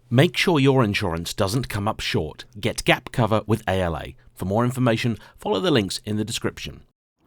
Make sure your insurance doesn't come up short. Get gap cover with ALA. For more information, follow the links in the description.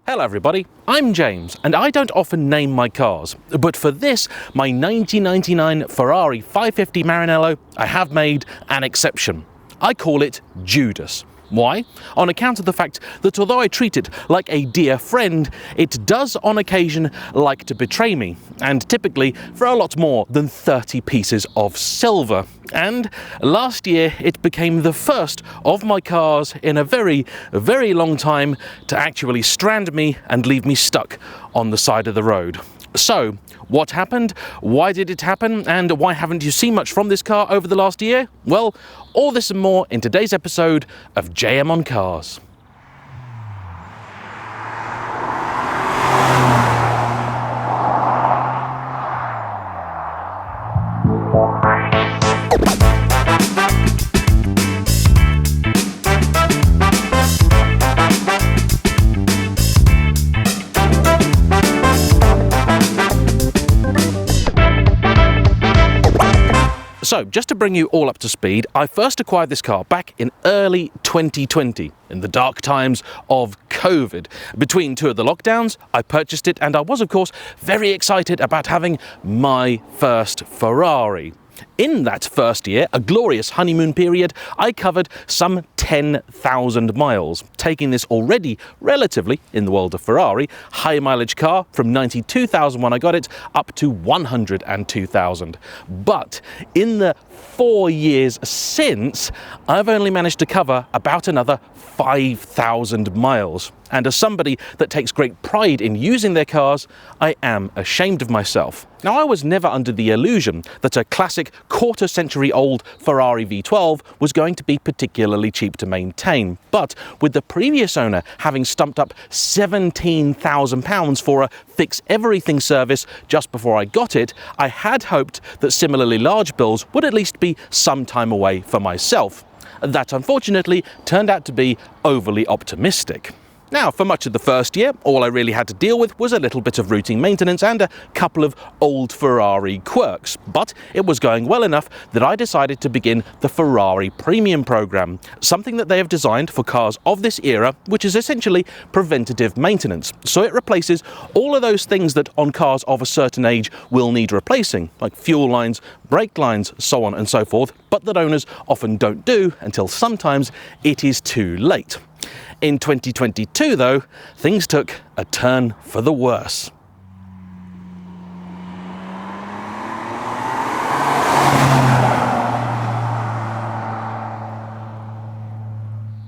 Hello everybody, I'm James, and I don't often name my cars, but for this, my 1999 Ferrari 550 Maranello, I have made an exception. I call it Judas. Why? On account of the fact that although I treat it like a dear friend, it does on occasion like to betray me, and typically for a lot more than 30 pieces of silver. And last year it became the first of my cars in a very, very long time to actually strand me and leave me stuck on the side of the road. So, what happened? Why did it happen? And why haven't you seen much from this car over the last year? Well, all this and more in today's episode of JayEmm on Cars. So, just to bring you all up to speed, I first acquired this car back in early 2020, in the dark times of COVID. Between two of the lockdowns, I purchased it, and I was, of course, very excited about having my first Ferrari. In that first year, a glorious honeymoon period, I covered some 10,000 miles, taking this already relatively, in the world of Ferrari, high mileage car from 92,000 when I got it up to 102,000. But in the 4 years since, I've only managed to cover about another 5,000 miles. And as somebody that takes great pride in using their cars, I am ashamed of myself. Now, I was never under the illusion that a classic quarter-century-old Ferrari V12 was going to be particularly cheap to maintain. But with the previous owner having stumped up £17,000 for a fix-everything service just before I got it, I had hoped that similarly large bills would at least be some time away for myself. That, unfortunately, turned out to be overly optimistic. Now, for much of the first year, all I really had to deal with was a little bit of routine maintenance and a couple of old Ferrari quirks. But it was going well enough that I decided to begin the Ferrari Premium program, something that they have designed for cars of this era, which is essentially preventative maintenance. So it replaces all of those things that on cars of a certain age will need replacing, like fuel lines, brake lines, so on and so forth, but that owners often don't do until sometimes it is too late. In 2022, though, things took a turn for the worse.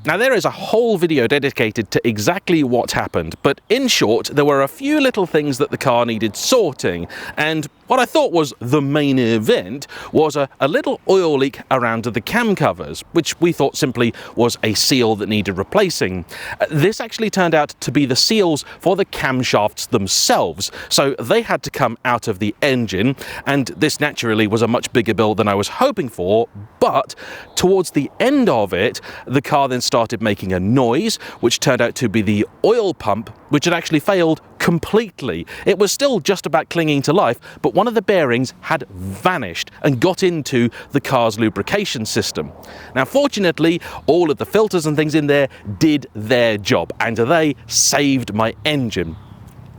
Now, there is a whole video dedicated to exactly what happened, but in short, there were a few little things that the car needed sorting, and what I thought was the main event was a little oil leak around the cam covers, which we thought simply was a seal that needed replacing. This actually turned out to be the seals for the camshafts themselves, so they had to come out of the engine, and this naturally was a much bigger bill than I was hoping for, but towards the end of it, the car then started making a noise, which turned out to be the oil pump, which had actually failed completely. It was still just about clinging to life, but one of the bearings had vanished and got into the car's lubrication system. Now, fortunately, all of the filters and things in there did their job, and they saved my engine.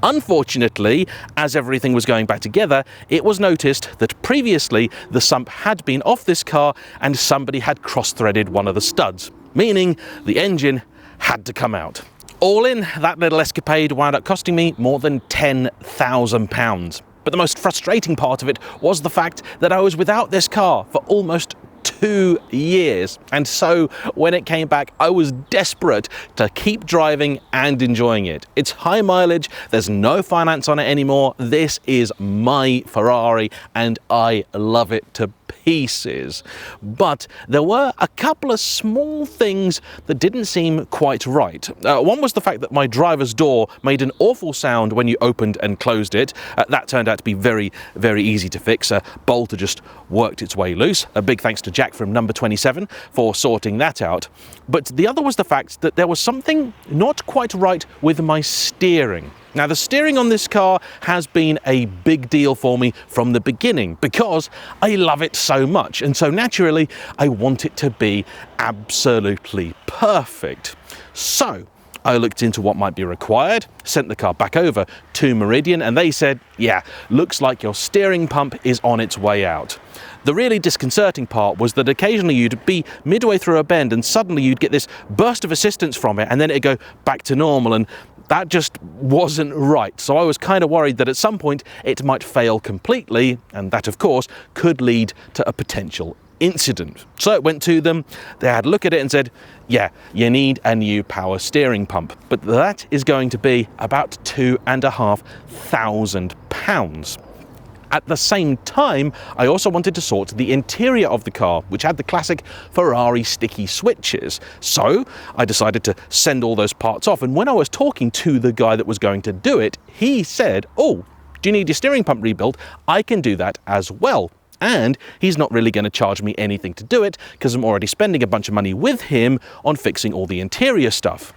Unfortunately, as everything was going back together, it was noticed that previously the sump had been off this car and somebody had cross-threaded one of the studs, meaning the engine had to come out. All in, that little escapade wound up costing me more than £10,000. But the most frustrating part of it was the fact that I was without this car for almost 2 years, and so when it came back I was desperate to keep driving and enjoying it. It's high mileage, there's no finance on it anymore, this is my Ferrari and I love it to pieces. But there were a couple of small things that didn't seem quite right. One was the fact that my driver's door made an awful sound when you opened and closed it. That turned out to be very, very easy to fix. A bolt had just worked its way loose. A big thanks to Jack from number 27 for sorting that out. But the other was the fact that there was something not quite right with my steering. Now, the steering on this car has been a big deal for me from the beginning because I love it so much, and so naturally I want it to be absolutely perfect. So I looked into what might be required, sent the car back over to Meridian, and they said, yeah, looks like your steering pump is on its way out. The really disconcerting part was that occasionally you'd be midway through a bend and suddenly you'd get this burst of assistance from it and then it'd go back to normal, and that just wasn't right. So I was kind of worried that at some point it might fail completely, and that of course could lead to a potential incident. So it went to them, they had a look at it and said, yeah, you need a new power steering pump, but that is going to be about £2,500. At the same time, I also wanted to sort the interior of the car, which had the classic Ferrari sticky switches. So I decided to send all those parts off, and when I was talking to the guy that was going to do it, he said, oh, do you need your steering pump rebuilt? I can do that as well. And he's not really going to charge me anything to do it because I'm already spending a bunch of money with him on fixing all the interior stuff.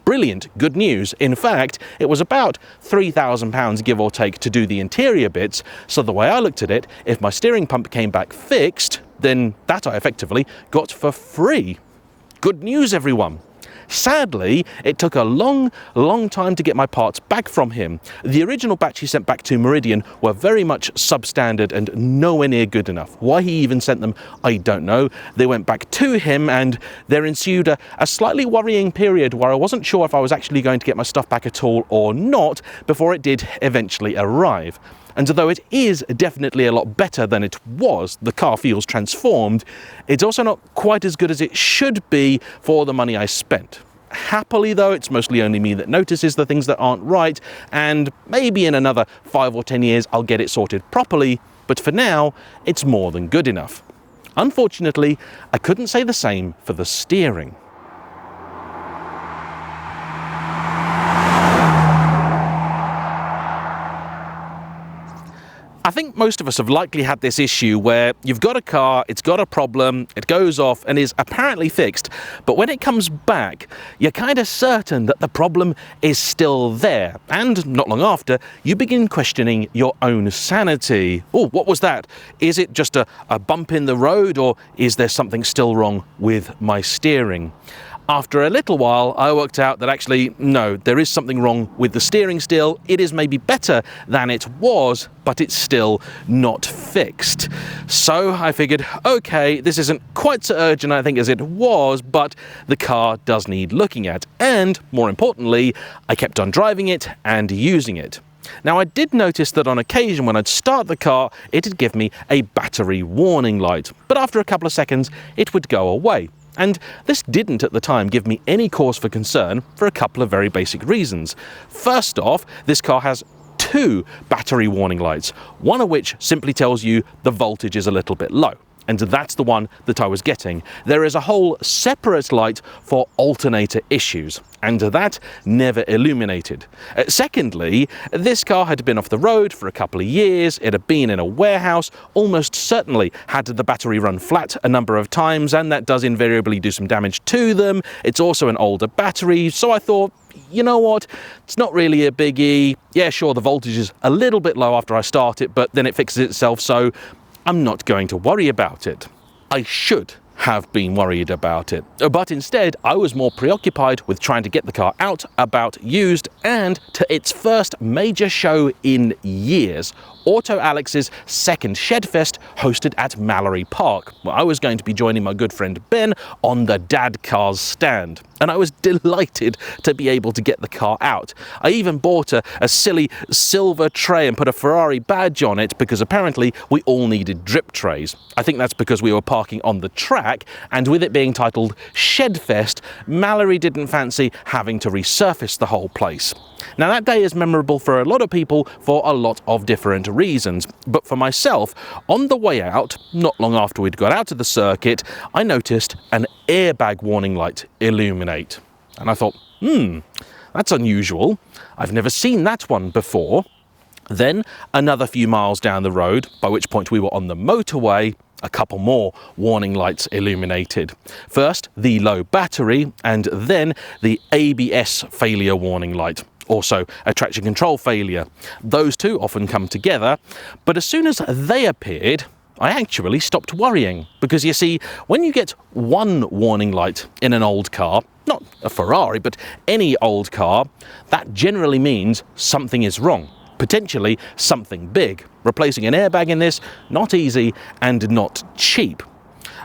Brilliant, good news. In fact, it was about £3,000 give or take to do the interior bits, so the way I looked at it, if my steering pump came back fixed, then that I effectively got for free. Good news, everyone. Sadly, it took a long time to get my parts back from him. The original batch he sent back to Meridian were very much substandard and nowhere near good enough. Why he even sent them, I don't know. They went back to him and there ensued a slightly worrying period where I wasn't sure if I was actually going to get my stuff back at all or not before it did eventually arrive. And although it is definitely a lot better than it was, the car feels transformed, it's also not quite as good as it should be for the money I spent. Happily though, it's mostly only me that notices the things that aren't right, and maybe in another 5 or 10 years I'll get it sorted properly, but for now, it's more than good enough. Unfortunately, I couldn't say the same for the steering. I think most of us have likely had this issue where you've got a car, it's got a problem, it goes off and is apparently fixed, but when it comes back, you're kind of certain that the problem is still there, and not long after, you begin questioning your own sanity. Oh, what was that? Is it just a bump in the road, or is there something still wrong with my steering? After a little while, I worked out that actually, no, there is something wrong with the steering still. It is maybe better than it was, but it's still not fixed. So I figured, okay, this isn't quite so urgent, I think, as it was, but the car does need looking at. And more importantly, I kept on driving it and using it. Now, I did notice that on occasion when I'd start the car, it'd give me a battery warning light, but after a couple of seconds, it would go away. And this didn't at the time give me any cause for concern for a couple of very basic reasons. First off, this car has 2 battery warning lights, one of which simply tells you the voltage is a little bit low. And that's the one that I was getting. There is a whole separate light for alternator issues, and that never illuminated. Secondly, this car had been off the road for a couple of years, it had been in a warehouse, almost certainly had the battery run flat a number of times, and that does invariably do some damage to them. It's also an older battery, so I thought, you know what, it's not really a biggie. Yeah, sure, the voltage is a little bit low after I start it, but then it fixes itself, so I'm not going to worry about it. I should have been worried about it, but instead I was more preoccupied with trying to get the car out, about, used, and to its first major show in years, Auto Alex's second Shedfest hosted at Mallory Park, where I was going to be joining my good friend Ben on the Dad Cars stand. And I was delighted to be able to get the car out. I even bought a silly silver tray and put a Ferrari badge on it because apparently we all needed drip trays. I think that's because we were parking on the track, and with it being titled Shedfest, Mallory didn't fancy having to resurface the whole place. Now, that day is memorable for a lot of people for a lot of different reasons, but for myself, on the way out, not long after we'd got out of the circuit, I noticed an airbag warning light illuminate. And I thought, that's unusual. I've never seen that one before. Then, another few miles down the road, by which point we were on the motorway, a couple more warning lights illuminated. First, the low battery, and then the ABS failure warning light. Also, a traction control failure. Those two often come together, but as soon as they appeared, I actually stopped worrying. Because you see, when you get one warning light in an old car, not a Ferrari, but any old car, that generally means something is wrong. Potentially something big. Replacing an airbag in this, not easy and not cheap.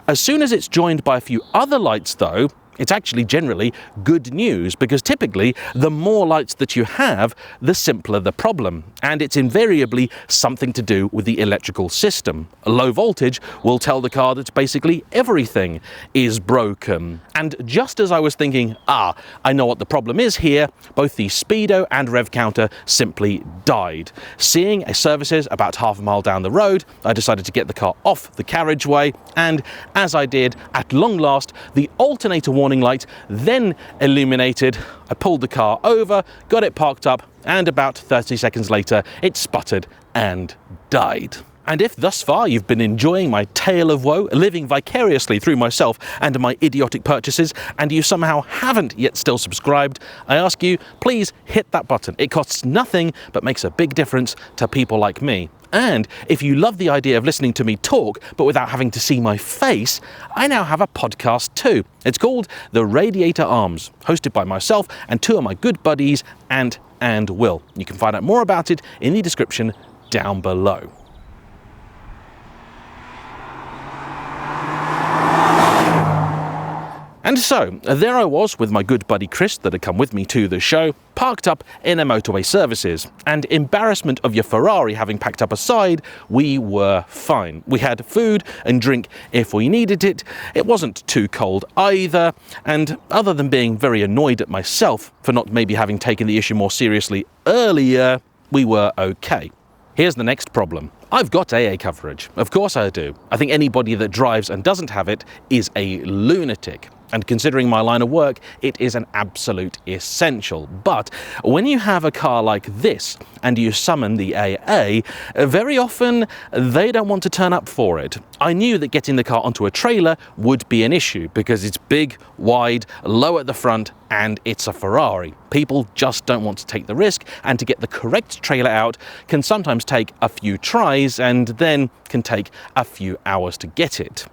As soon as it's joined by a few other lights though, it's actually generally good news, because typically the more lights that you have, the simpler the problem, and it's invariably something to do with the electrical system. A low voltage will tell the car that basically everything is broken. And just as I was thinking, I know what the problem is here, both the speedo and rev counter simply died. Seeing a services about half a mile down the road, I decided to get the car off the carriageway, and as I did, at long last, the alternator warning light then illuminated. I pulled the car over, got it parked up, and about 30 seconds later it sputtered and died. And if thus far you've been enjoying my tale of woe, living vicariously through myself and my idiotic purchases, and you somehow haven't yet still subscribed, I ask you, please hit that button. It costs nothing but makes a big difference to people like me. And if you love the idea of listening to me talk, but without having to see my face, I now have a podcast too. It's called The Radiator Arms, hosted by myself and two of my good buddies, Ant and Will. You can find out more about it in the description down below. And so, there I was with my good buddy Chris that had come with me to the show, parked up in a motorway services. And embarrassment of your Ferrari having packed up aside, we were fine. We had food and drink if we needed it. It wasn't too cold either. And other than being very annoyed at myself for not maybe having taken the issue more seriously earlier, we were okay. Here's the next problem. I've got AA coverage. Of course I do. I think anybody that drives and doesn't have it is a lunatic. And considering my line of work, it is an absolute essential. But when you have a car like this and you summon the AA, very often they don't want to turn up for it. I knew that getting the car onto a trailer would be an issue because it's big, wide, low at the front, and it's a Ferrari. People just don't want to take the risk, and to get the correct trailer out can sometimes take a few tries and then can take a few hours to get it.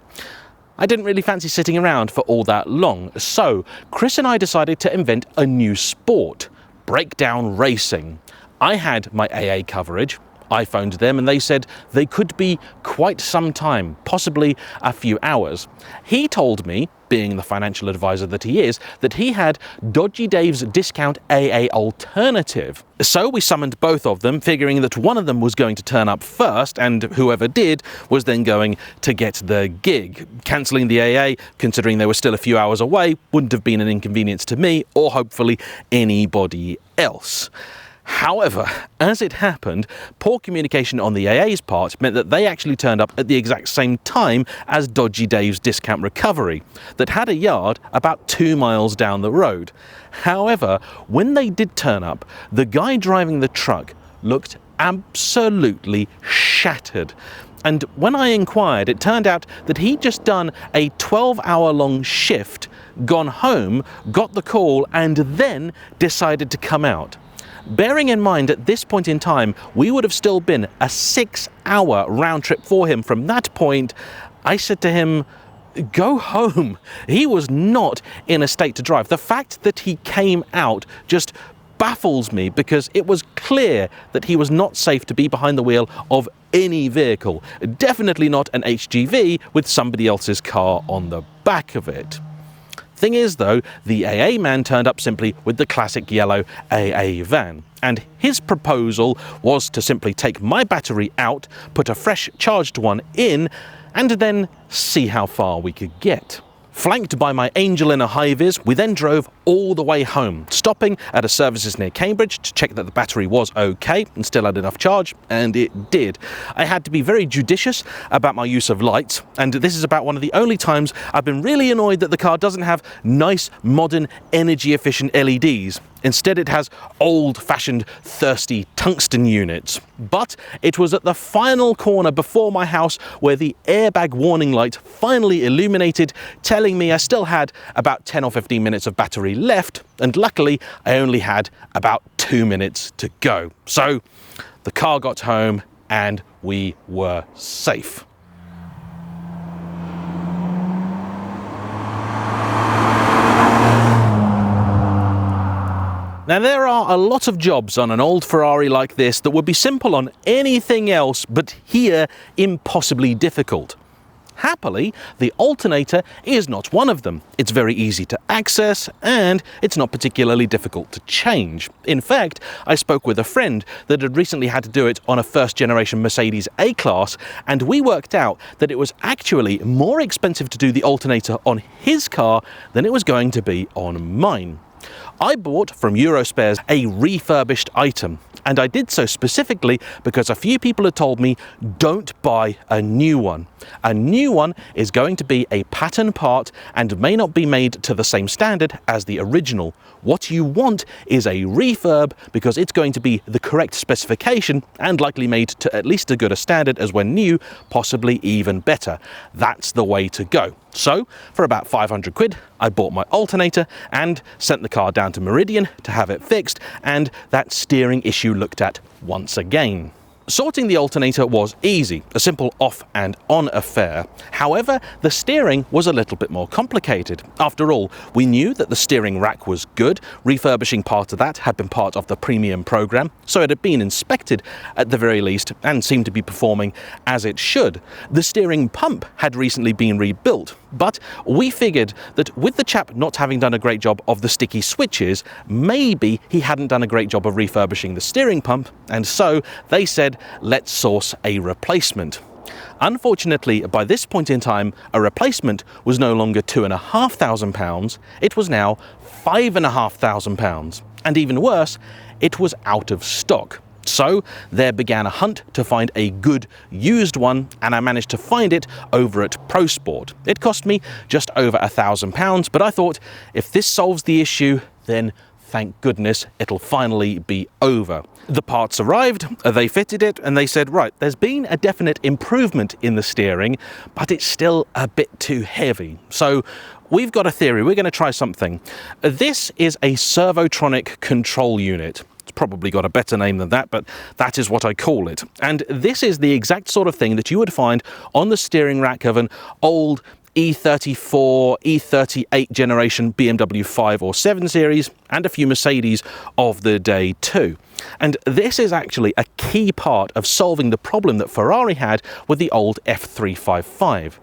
I didn't really fancy sitting around for all that long, so Chris and I decided to invent a new sport, breakdown racing. I had my AA coverage. I phoned them and they said they could be quite some time, possibly a few hours. He told me, being the financial advisor that he is, that he had Dodgy Dave's discount AA Alternative. So we summoned both of them, figuring that one of them was going to turn up first, and whoever did was then going to get the gig. Cancelling the AA, considering they were still a few hours away, wouldn't have been an inconvenience to me, or hopefully anybody else. However, as it happened, poor communication on the AA's part meant that they actually turned up at the exact same time as Dodgy Dave's discount recovery, that had a yard about 2 miles down the road. However, when they did turn up, the guy driving the truck looked absolutely shattered. And when I inquired, it turned out that he'd just done a 12-hour-long shift, gone home, got the call, and then decided to come out. Bearing in mind at this point in time, we would have still been a 6-hour round trip for him from that point, I said to him, go home. He was not in a state to drive. The fact that he came out just baffles me, because it was clear that he was not safe to be behind the wheel of any vehicle. Definitely not an HGV with somebody else's car on the back of it. Thing is though, the AA man turned up simply with the classic yellow AA van, and his proposal was to simply take my battery out, put a fresh charged one in, and then see how far we could get. Flanked by my angel in a high-vis, we then drove all the way home, stopping at a services near Cambridge to check that the battery was okay and still had enough charge, and it did. I had to be very judicious about my use of lights, and this is about one of the only times I've been really annoyed that the car doesn't have nice, modern, energy-efficient LEDs. Instead, it has old-fashioned, thirsty tungsten units. But it was at the final corner before my house where the airbag warning light finally illuminated, telling me I still had about 10 or 15 minutes of battery left, and luckily I only had about 2 minutes to go. So the car got home and we were safe. Now, there are a lot of jobs on an old Ferrari like this that would be simple on anything else, but here impossibly difficult. Happily, the Alternator is not one of them. It's very easy to access and it's not particularly difficult to change. In fact, I spoke with a friend that had recently had to do it on a first-generation Mercedes A-Class, and we worked out that it was actually more expensive to do the Alternator on his car than it was going to be on mine. I bought from Eurospares a refurbished item, and I did so specifically because a few people had told me don't buy a new one. A new one is going to be a pattern part and may not be made to the same standard as the original. What you want is a refurb because it's going to be the correct specification and likely made to at least as good a standard as when new, possibly even better. That's the way to go. So, for about 500 quid, I bought my Alternator and sent the car down to Meridian to have it fixed and that steering issue looked at once again. Sorting the Alternator was easy, a simple off and on affair. However, the steering was a little bit more complicated. After all, we knew that the steering rack was good, refurbishing part of that had been part of the premium program, so it had been inspected at the very least and seemed to be performing as it should. The steering pump had recently been rebuilt, but we figured that with the chap not having done a great job of the sticky switches, maybe he hadn't done a great job of refurbishing the steering pump, and so they said, let's source a replacement. Unfortunately, by this point in time, a replacement was no longer £2,500, it was now £5,500. And even worse, it was out of stock. So there began a hunt to find a good used one, and I managed to find it over at ProSport. It cost me just over £1,000, but I thought if this solves the issue, then thank goodness it'll finally be over. The parts arrived, they fitted it, and they said, right, there's been a definite improvement in the steering, but it's still a bit too heavy. So we've got a theory, we're going to try something. This is a servotronic control unit. It's probably got a better name than that, but that is what I call it. And this is the exact sort of thing that you would find on the steering rack of an old E34, E38 generation BMW 5 or 7 series, and a few Mercedes of the day too. And this is actually a key part of solving the problem that Ferrari had with the old F355.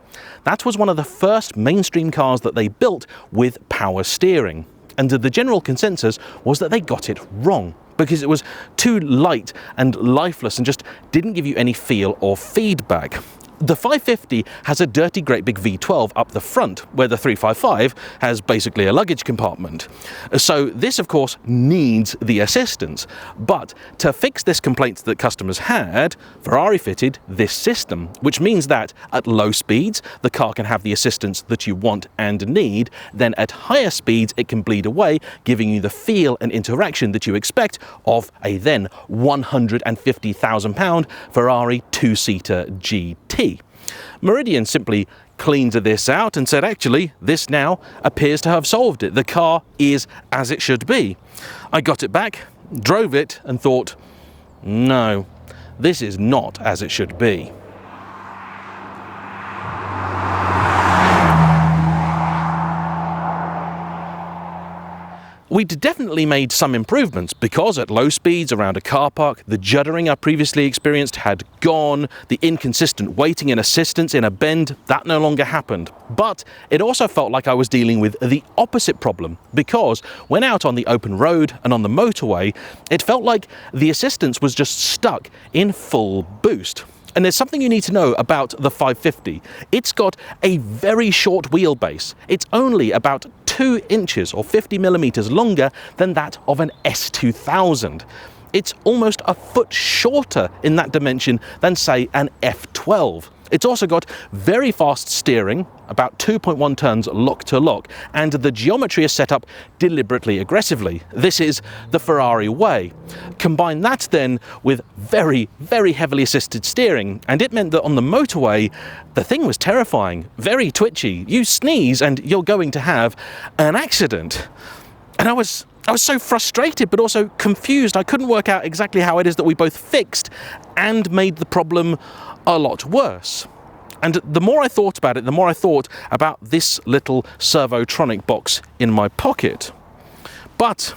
That was one of the first mainstream cars that they built with power steering. And the general consensus was that they got it wrong, because it was too light and lifeless and just didn't give you any feel or feedback. The 550 has a dirty great big V12 up the front, where the 355 has basically a luggage compartment. So this, of course, needs the assistance. But to fix this complaint that customers had, Ferrari fitted this system, which means that at low speeds, the car can have the assistance that you want and need. Then at higher speeds, it can bleed away, giving you the feel and interaction that you expect of a then £150,000 Ferrari two-seater GT. Meridian simply cleaned this out and said, actually, this now appears to have solved it. The car is as it should be. I got it back, drove it, and thought, no, this is not as it should be. We'd definitely made some improvements because at low speeds around a car park, the juddering I previously experienced had gone, the inconsistent waiting and assistance in a bend, that no longer happened. But it also felt like I was dealing with the opposite problem, because when out on the open road and on the motorway, it felt like the assistance was just stuck in full boost. And there's something you need to know about the 550. It's got a very short wheelbase. It's only about 2 inches or 50 millimeters longer than that of an S2000. It's almost a foot shorter in that dimension than, say, an F12. It's also got very fast steering, about 2.1 turns lock to lock, and the geometry is set up deliberately aggressively. This is the Ferrari way. Combine that then with very, very heavily assisted steering, and it meant that on the motorway, the thing was terrifying, very twitchy. You sneeze and you're going to have an accident. And I was so frustrated, but also confused. I couldn't work out exactly how it is that we both fixed and made the problem a lot worse. And the more I thought about it, the more I thought about this little Servotronic box in my pocket. But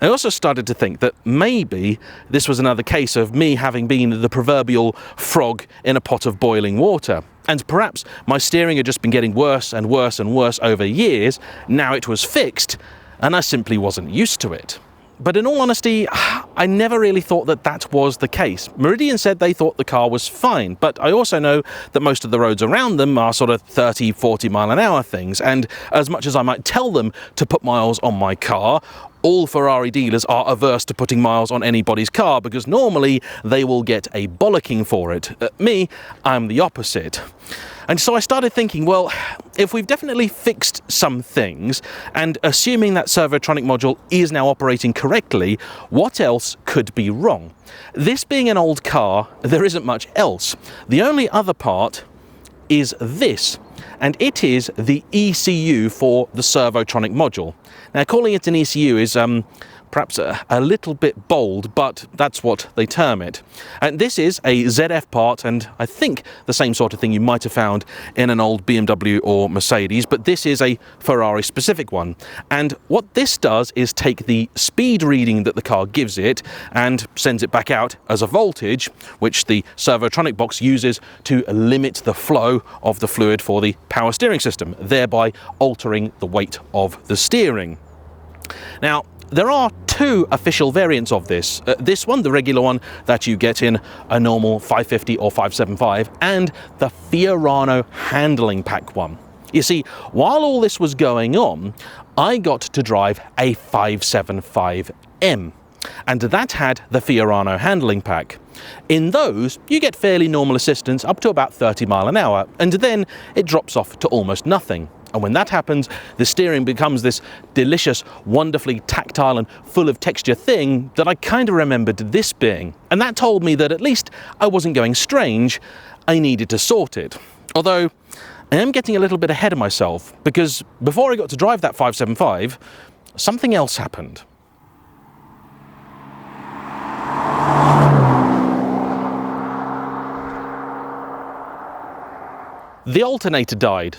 I also started to think that maybe this was another case of me having been the proverbial frog in a pot of boiling water. And perhaps my steering had just been getting worse and worse and worse over years. Now it was fixed, and I simply wasn't used to it. But in all honesty, I never really thought that that was the case. Meridian said they thought the car was fine, but I also know that most of the roads around them are sort of 30, 40 mile an hour things, and as much as I might tell them to put miles on my car, all Ferrari dealers are averse to putting miles on anybody's car because normally they will get a bollocking for it. Me, I'm the opposite. And so I started thinking, well, if we've definitely fixed some things, and assuming that Servotronic module is now operating correctly, what else could be wrong? This being an old car, there isn't much else. The only other part is this, and it is the ECU for the Servotronic module. Now, calling it an ECU is perhaps a little bit bold, but that's what they term it. And this is a ZF part, and I think the same sort of thing you might have found in an old BMW or Mercedes, but this is a Ferrari specific one. And what this does is take the speed reading that the car gives it and sends it back out as a voltage, which the Servotronic box uses to limit the flow of the fluid for the power steering system, thereby altering the weight of the steering. Now, there are two official variants of this. This one, the regular one that you get in a normal 550 or 575, and the Fiorano handling pack one. You see, while all this was going on, I got to drive a 575M, and that had the Fiorano handling pack. In those, you get fairly normal assistance up to about 30 mile an hour, and then it drops off to almost nothing. And when that happens, the steering becomes this delicious, wonderfully tactile and full of texture thing that I kind of remembered this being. And that told me that at least I wasn't going strange, I needed to sort it. Although, I am getting a little bit ahead of myself, because before I got to drive that 575, something else happened. The alternator died.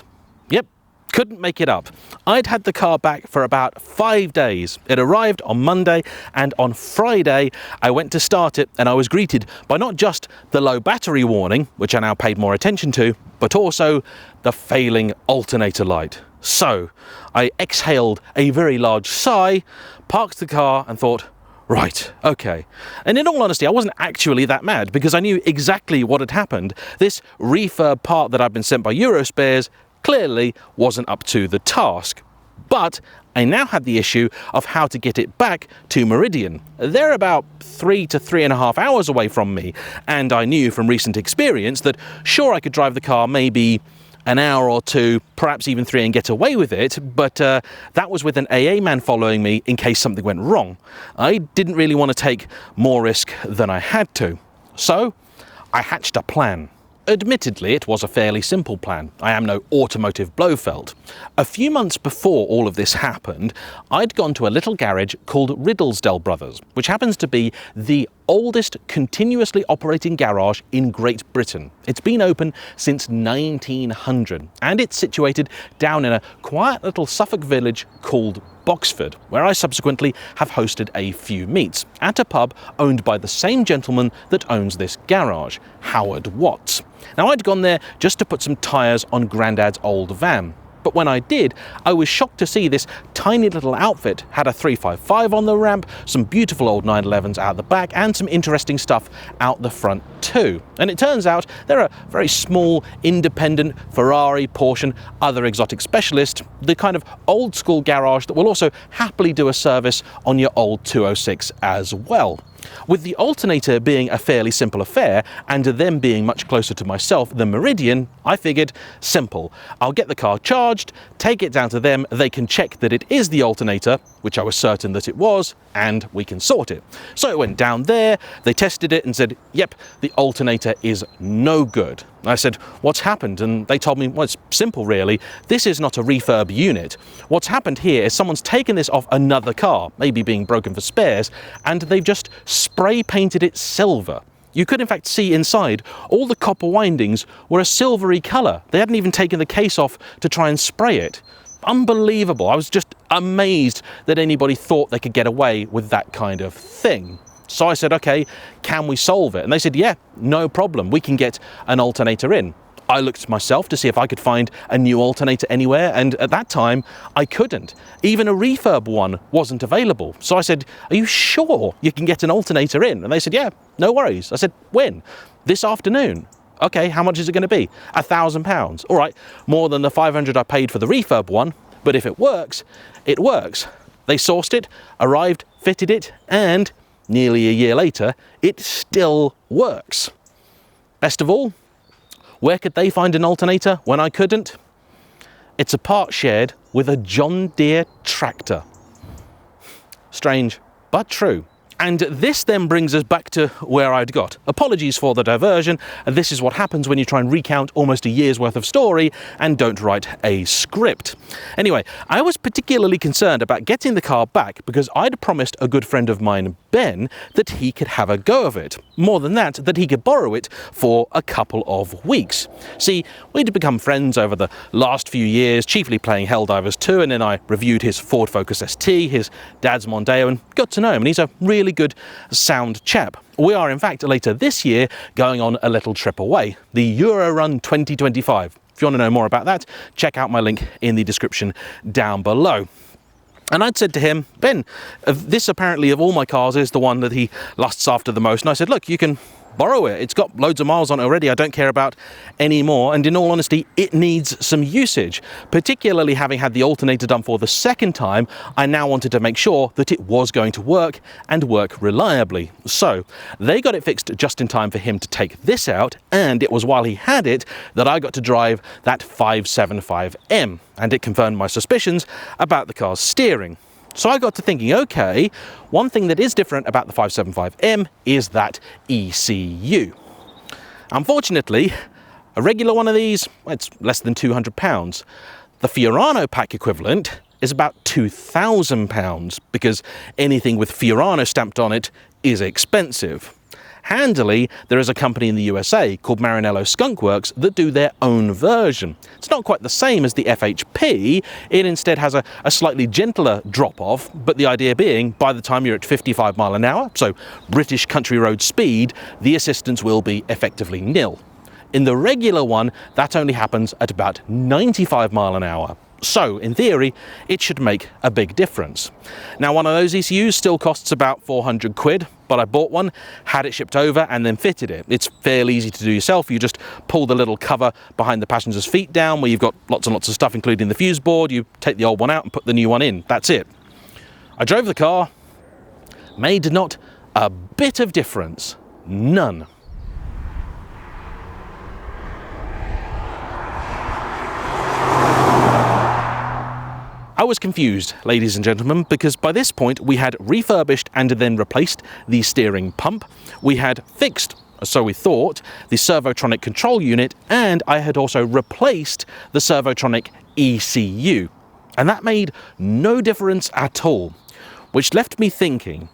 Yep. Couldn't make it up. I'd had the car back for about 5 days. It arrived on Monday, and on Friday I went to start it, and I was greeted by not just the low battery warning, which I now paid more attention to, but also the failing alternator light. So I exhaled a very large sigh, parked the car and thought, right, okay. And in all honesty, I wasn't actually that mad because I knew exactly what had happened. This refurb part that I'd been sent by Eurospares clearly wasn't up to the task. But I now had the issue of how to get it back to Meridian. They're about 3 to 3.5 hours away from me, and I knew from recent experience that sure, I could drive the car maybe an hour or two, perhaps even 3, and get away with it, but that was with an AA man following me in case something went wrong. I didn't really want to take more risk than I had to. So I hatched a plan. Admittedly, it was a fairly simple plan. I am no automotive Blofeld. A few months before all of this happened, I'd gone to a little garage called Riddlesdale Brothers, which happens to be the oldest continuously operating garage in Great Britain. It's been open since 1900, and it's situated down in a quiet little Suffolk village called Boxford, where I subsequently have hosted a few meets at a pub owned by the same gentleman that owns this garage, Howard Watts. Now, I'd gone there just to put some tyres on Grandad's old van. But when I did, I was shocked to see this tiny little outfit had a 355 on the ramp, some beautiful old 911s out the back, and some interesting stuff out the front too. And it turns out they're a very small, independent Ferrari, Porsche, and other exotic specialist, the kind of old school garage that will also happily do a service on your old 206 as well. With the alternator being a fairly simple affair, and them being much closer to myself than Meridian, I figured, simple. I'll get the car charged, take it down to them, they can check that it is the alternator, which I was certain that it was, and we can sort it. So it went down there, they tested it and said, yep, the alternator is no good. I said, what's happened? And they told me, well, it's simple really. This is not a refurb unit. What's happened here is someone's taken this off another car, maybe being broken for spares, and they've just spray painted it silver. You could in fact see inside all the copper windings were a silvery colour. They hadn't even taken the case off to try and spray it. Unbelievable. I was just amazed that anybody thought they could get away with that kind of thing. So I said, okay, can we solve it? And they said, yeah, no problem. We can get an alternator in. I looked myself to see if I could find a new alternator anywhere, and at that time, I couldn't. Even a refurb one wasn't available. So I said, are you sure you can get an alternator in? And they said, yeah, no worries. I said, when? This afternoon. Okay, how much is it going to be? £1,000. All right, more than the 500 I paid for the refurb one, but if it works, it works. They sourced it, arrived, fitted it, and nearly a year later, it still works. Best of all, where could they find an alternator when I couldn't? It's a part shared with a John Deere tractor. Strange, but true. And this then brings us back to where I'd got. Apologies for the diversion, and this is what happens when you try and recount almost a year's worth of story and don't write a script. Anyway, I was particularly concerned about getting the car back because I'd promised a good friend of mine, Ben, that he could have a go of it. More than that, that he could borrow it for a couple of weeks. See, we'd become friends over the last few years, chiefly playing Helldivers 2, and then I reviewed his Ford Focus ST, his dad's Mondeo, and got to know him, and he's a really good, sound chap. We are, in fact, later this year, going on a little trip away, the Euro Run 2025. If you want to know more about that, check out my link in the description down below. And I'd said to him, Ben, this apparently of all my cars is the one that he lusts after the most. And I said, look, you can borrow it. It's got loads of miles on it already. I don't care about any more. And in all honesty, it needs some usage. Particularly having had the alternator done for the second time, I now wanted to make sure that it was going to work and work reliably. So they got it fixed just in time for him to take this out. And it was while he had it that I got to drive that 575M. And it confirmed my suspicions about the car's steering. So I got to thinking, okay, one thing that is different about the 575M is that ECU. Unfortunately, a regular one of these, it's less than £200. The Fiorano pack equivalent is about £2,000 because anything with Fiorano stamped on it is expensive. Handily, there is a company in the USA called Maranello Skunk Works that do their own version. It's not quite the same as the FHP, it instead has a slightly gentler drop-off, but the idea being, by the time you're at 55 mile an hour, so British country road speed, the assistance will be effectively nil. In the regular one, that only happens at about 95 mile an hour. So, in theory, it should make a big difference. Now, one of those ECUs still costs about 400 quid, but I bought one, had it shipped over, and then fitted it. It's fairly easy to do yourself. You just pull the little cover behind the passenger's feet down, where you've got lots and lots of stuff, including the fuse board. You take the old one out and put the new one in. That's it. I drove the car, made not a bit of difference. None. I was confused, ladies and gentlemen, because by this point we had refurbished and then replaced the steering pump. We had fixed, so we thought, the Servotronic control unit, and I had also replaced the Servotronic ECU. And that made no difference at all, which left me thinking,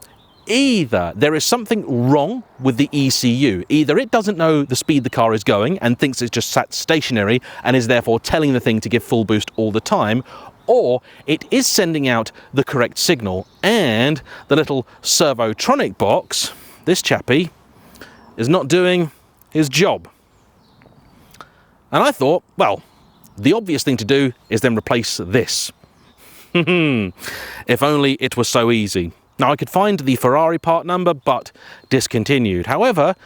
either there is something wrong with the ECU, either it doesn't know the speed the car is going and thinks it's just sat stationary and is therefore telling the thing to give full boost all the time, or it is sending out the correct signal and the little Servotronic box, this chappie, is not doing his job. And I thought, well, the obvious thing to do is then replace this. If only it was so easy. Now, I could find the Ferrari part number, but discontinued. However,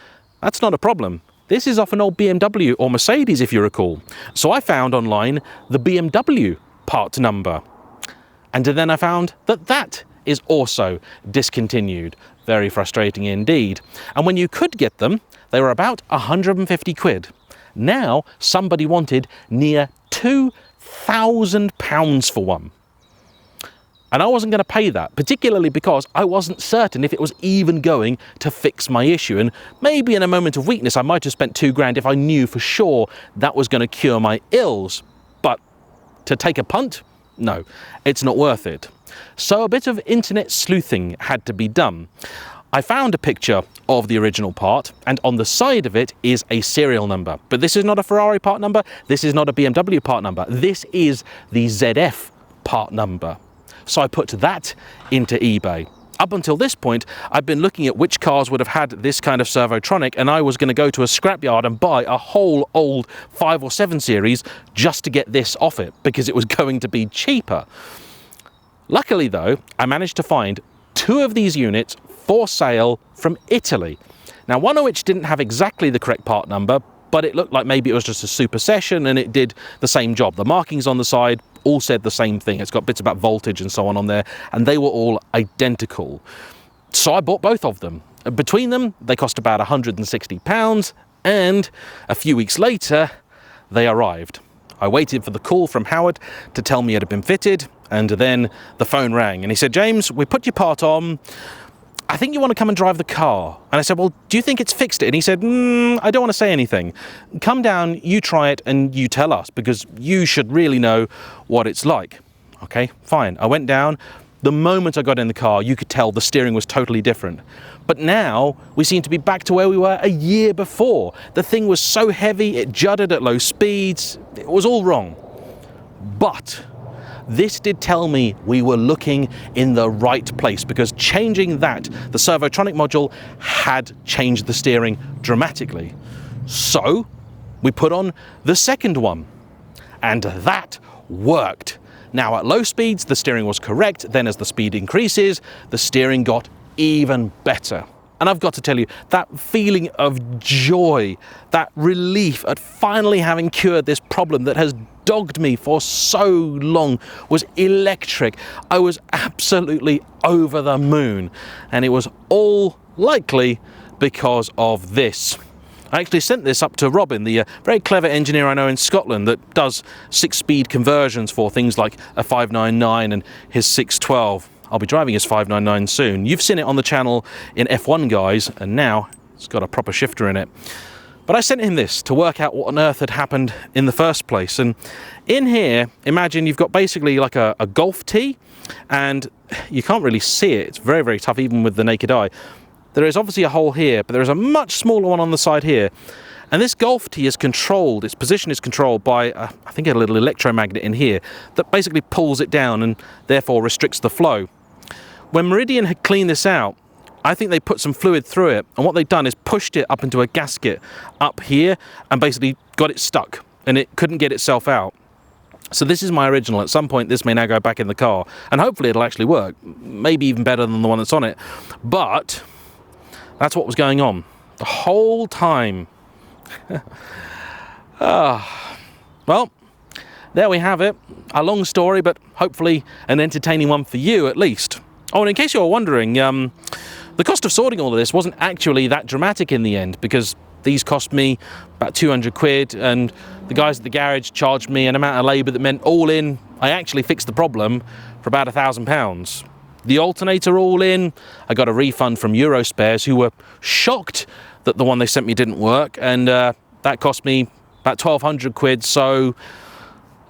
that's not a problem. This is off an old BMW or Mercedes, if you recall. So I found online the BMW part number. And then I found that that is also discontinued. Very frustrating indeed. And when you could get them, they were about 150 quid. Now, somebody wanted near £2,000 for one. And I wasn't going to pay that, particularly because I wasn't certain if it was even going to fix my issue. And maybe in a moment of weakness, I might have spent £2 if I knew for sure that was going to cure my ills. But to take a punt? No, it's not worth it. So a bit of internet sleuthing had to be done. I found a picture of the original part, and on the side of it is a serial number. But this is not a Ferrari part number, this is not a BMW part number, this is the ZF part number. So I put that into eBay. Up until this point, I've been looking at which cars would have had this kind of servotronic, and I was going to go to a scrapyard and buy a whole old 5 or 7 series just to get this off it, because it was going to be cheaper. Luckily though, I managed to find 2 of these units for sale from Italy. Now, one of which didn't have exactly the correct part number, but it looked like maybe it was just a super session and it did the same job. The markings on the side all said the same thing. It's got bits about voltage and so on there, and they were all identical. So I bought both of them. Between them, they cost about £160, and a few weeks later, they arrived. I waited for the call from Howard to tell me it had been fitted, and then the phone rang, and he said, "James, we put your part on. I think you want to come and drive the car." And I said, "Well, do you think it's fixed it?" And he said, "I don't want to say anything. Come down, you try it, and you tell us, because you should really know what it's like." Okay, fine. I went down. The moment I got in the car, you could tell the steering was totally different. But now, we seem to be back to where we were a year before. The thing was so heavy, it juddered at low speeds. It was all wrong. But this did tell me we were looking in the right place, because changing that, the servotronic module, had changed the steering dramatically. So we put on the second one, and that worked. Now at low speeds, the steering was correct. Then as the speed increases, the steering got even better. And I've got to tell you, that feeling of joy, that relief at finally having cured this problem that has dogged me for so long was electric. I was absolutely over the moon, and it was all likely because of this. I actually sent this up to Robin, the very clever engineer I know in Scotland that does 6-speed conversions for things like a 599 and his 612. I'll be driving his 599 soon. You've seen it on the channel in F1 guys, and now it's got a proper shifter in it. But I sent him this to work out what on earth had happened in the first place. And in here, imagine you've got basically like a golf tee, and you can't really see it. It's very, very tough even with the naked eye. There is obviously a hole here, but there is a much smaller one on the side here. And this golf tee is controlled, its position is controlled by, I think, a little electromagnet in here that basically pulls it down and therefore restricts the flow. When Meridian had cleaned this out, I think they put some fluid through it, and what they've done is pushed it up into a gasket up here and basically got it stuck, and it couldn't get itself out. So this is my original. At some point this may now go back in the car, and hopefully it'll actually work, maybe even better than the one that's on it. But that's what was going on the whole time. Well, there we have it. A long story, but hopefully an entertaining one for you at least. Oh, and in case you were wondering, the cost of sorting all of this wasn't actually that dramatic in the end, because these cost me about 200 quid, and the guys at the garage charged me an amount of labour that meant all in, I actually fixed the problem for about £1,000. The alternator all in, I got a refund from Eurospares, who were shocked that the one they sent me didn't work, and that cost me about 1,200 quid, so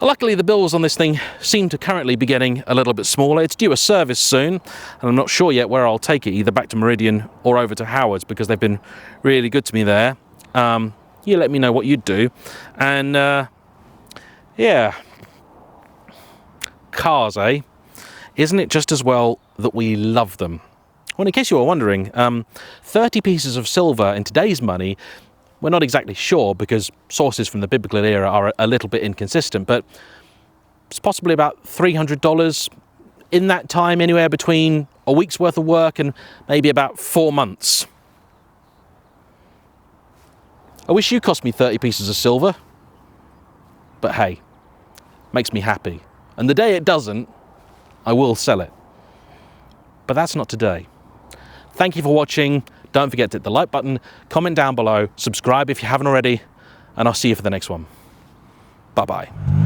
luckily the bills on this thing seem to currently be getting a little bit smaller. It's due a service soon, and I'm not sure yet where I'll take it, either back to Meridian or over to Howard's, because they've been really good to me there. You let me know what you'd do. And yeah, cars, eh? Isn't it just as well that we love them? Well, in case you were wondering, 30 pieces of silver in today's money, we're not exactly sure, because sources from the biblical era are a little bit inconsistent, but it's possibly about $300 in that time, anywhere between a week's worth of work and maybe about 4 months. I wish you cost me 30 pieces of silver, but hey, makes me happy. And the day it doesn't, I will sell it. But that's not today. Thank you for watching. Don't forget to hit the like button, comment down below, subscribe if you haven't already, and I'll see you for the next one. Bye-bye.